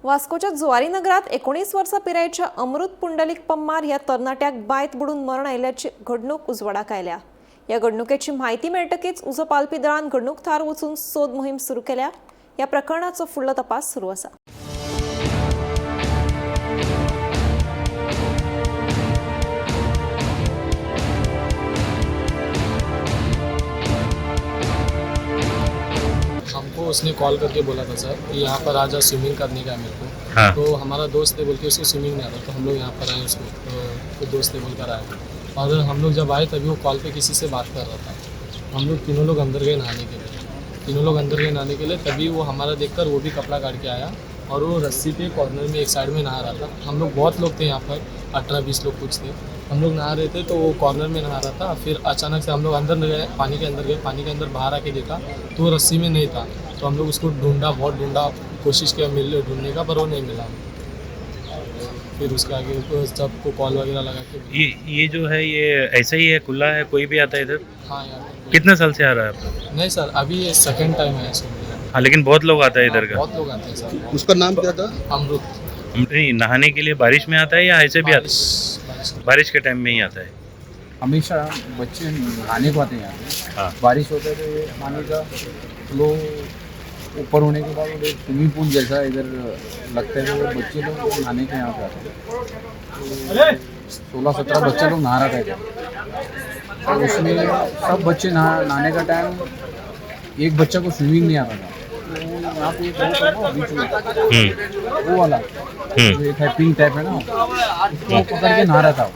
वास्कोच्या जुवारी नगरात 19 वर्सां पिरायेच्या अमृत पुंडलीक पम्मार ह्या तरणाट्याक बायत बुडून मरण आयल्याची घडणूक उजवाडाक आयल्या। ह्या घडणुकेची म्हायती मेळटकीच उजो पालपी दळान घडणूक थार वचून सोद मोहीम सुरू केल्या। ह्या प्रकरणाचो फुडलो तपास सुरू आसा। हमको उसने कॉल करके बोला था सर कि यहाँ पर आज स्विमिंग करने का है मेरे को। हाँ। तो हमारा दोस्त ने बोल के उसको स्विमिंग नहीं आता, तो हम लोग यहाँ पर आए उसको, तो दोस्त ने बोलकर आए। और हम लोग जब आए तभी वो कॉल पे किसी से बात कर रहा था। हम लोग तीनों लोग अंदर गए नहाने के लिए, तभी वो हमारा देखकर वो भी कपड़ा काट के आया और वो रस्सी पे कॉर्नर में एक साइड में नहा रहा था। हम लोग बहुत लोग थे यहाँ पर, 18-20 लोग कुछ थे। हम लोग नहा रहे थे तो वो कॉर्नर में नहा रहा था। फिर अचानक से हम लोग अंदर गए, पानी के अंदर बाहर आके देखा तो वो रस्सी में नहीं था। तो हम लोग उसको बहुत ढूंढा, कोशिश किया ढूंढने का, पर वो नहीं मिला। फिर उसके आगे तो सबको कॉल वगैरह लगा के ये जो है ये ऐसा ही है, खुला है, कोई भी आता है इधर? हाँ यार। कितने साल से आ रहा है आपका? नहीं सर, अभी ये सेकंड टाइम है इसमें। हाँ, लेकिन बहुत लोग आता है इधर का। बहुत लोग आते हैं सर। उसका नाम क्या था? अमृत। नहीं, नहाने के लिए बारिश में आता है या ऐसे भी आता है? बारिश के टाइम में ही आता है। हमेशा बच्चे नहाने को आते हैं यहाँ पे। हाँ। बारिश होता है तो ये पानी का फ्लो ऊपर होने के बाद वो स्विमिंग पूल जैसा इधर लगता है, वो बच्चे लोग नहाने के यहाँ पे आते हैं। 16-17 बच्चे लोग नहा रहा था इधर, और उसमें सब बच्चे नहाने का टाइम एक बच्चा को स्विमिंग नहीं आता था। तो यहाँ पे एक बहुत है ना बीच में, वो वाला जो एक है पिंक टाइप है ना, उसको पकड़ के नहा रहा था।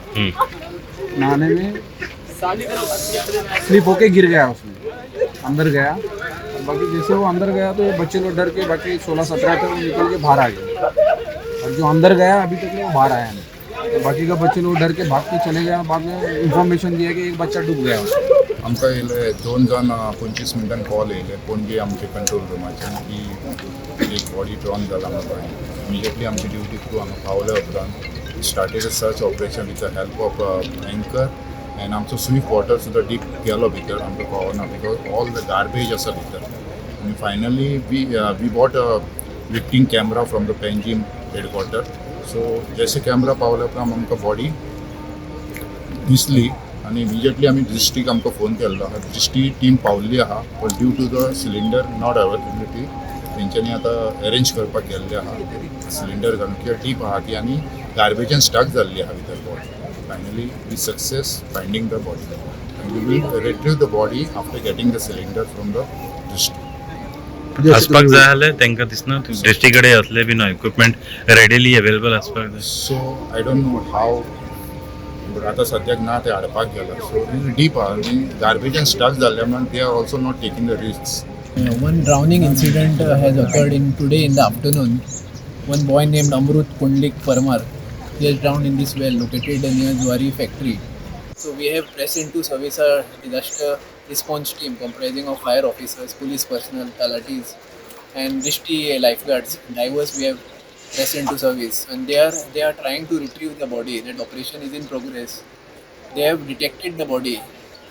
नहाने में स्लिप होके गिर गया, उसमें अंदर गया। बाकी जैसे वो अंदर गया तो ये बच्चे लोग डर के, बाकी 16-17 थे वो निकल के बाहर आ गए, और जो अंदर गया अभी तक वो बाहर आया नहीं। तो बाकी का बच्चे लोग डर के भाग के चले गए। बाद में इन्फॉर्मेशन दिया कि एक बच्चा डूब गया। आमकां येयले 2 जाण 25 मिनटान कॉल येयले पणजे आमचे कंट्रोल रुमाच्यान की एक बॉडी ड्रॉन जाला म्हणून। इमिजिएटली आमची ड्युटी थ्रू हांगा पावले उपरांत started a search operation with the help of anchor and आमचो स्विफ्ट वॉटर सुद्दां डीप गेलो भितर, आमकां कळना बिकॉज ऑल द गार्बेज आसा भितर। आनी फायनली वी बॉट अ विक्टींग camera from the Panjim headquarter. So जैसे कॅमेरा पावले उपरांत आमकां बॉडी दिसली आनी इमिजिएटली आमी डिस्ट्रीक आमकां फोन केल्लो आहा। डिस्ट्रीक टीम पावल्ली आहा, but due to the cylinder not availability तेंच्यांनी आतां अरेंज करपाक गेल्ले आहा। सिलिंडर घालून कित्याक डीप आहा ती आनी गार्बेजान स्टक जाल्ली आहा भितर body. Finally we success finding the body and we will retrieve the body after getting the cylinder from the district. आसपाक जाय जाल्यार तांकां दिसना डिस्ट्रीक्ट कडेन असले बी इक्विपमेंट रेडीली अवेलेबल आसपाक जाय। So I don't know how, but आतां सद्याक ना ते हाडपाक गेला। सो डीप आहा आनी गार्बेजान स्टक जाल्ले म्हणून they are also not taking the risks. One drowning incident has occurred today in the afternoon. One boy named Amrut Pundlik Parmar, he has drowned in this well located near Juari factory. So we have pressed into service our disaster response team comprising of fire officers, police personnel, talatis, and Drishti lifeguards. Divers we have pressed into service, and they are trying to retrieve the body. That operation is in progress. They have detected the body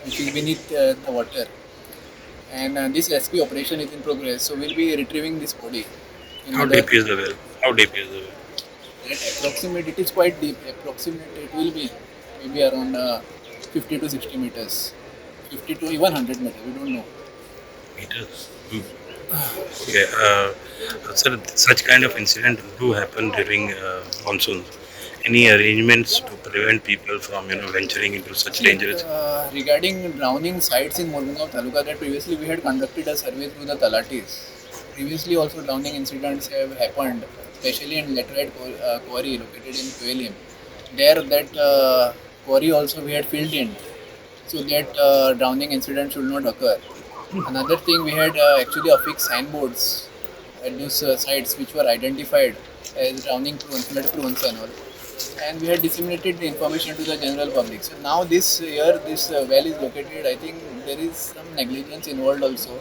which is beneath the water. And this rescue operation is in progress, so we'll be retrieving this body. How deep is the well? How deep is the well? At approximate, it is quite deep. Approximate, it will be maybe around 50 to 60 meters, 50 to even 100 meters. We don't know. Meters. Okay. Sir, such kind of incident do happen during monsoons. Any arrangements to prevent people from venturing into such dangerous? Regarding drowning sites in Mormugao Taluka, that previously we had conducted a survey through the talatis. Previously also drowning incidents have happened, especially in laterite quarry located in Kuelim. There that quarry also we had filled in, so that drowning incident should not occur. Another thing, we had actually affixed signboards at those sites which were identified as drowning prone, flood prone and all. And we had disseminated the information to the general public. So now this well is located, I think there is some negligence involved also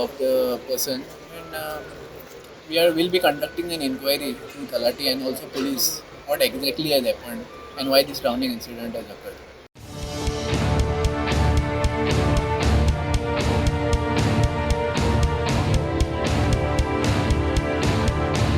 of the person, and will be conducting an inquiry through Talati and also police what exactly has happened and why this drowning incident has occurred.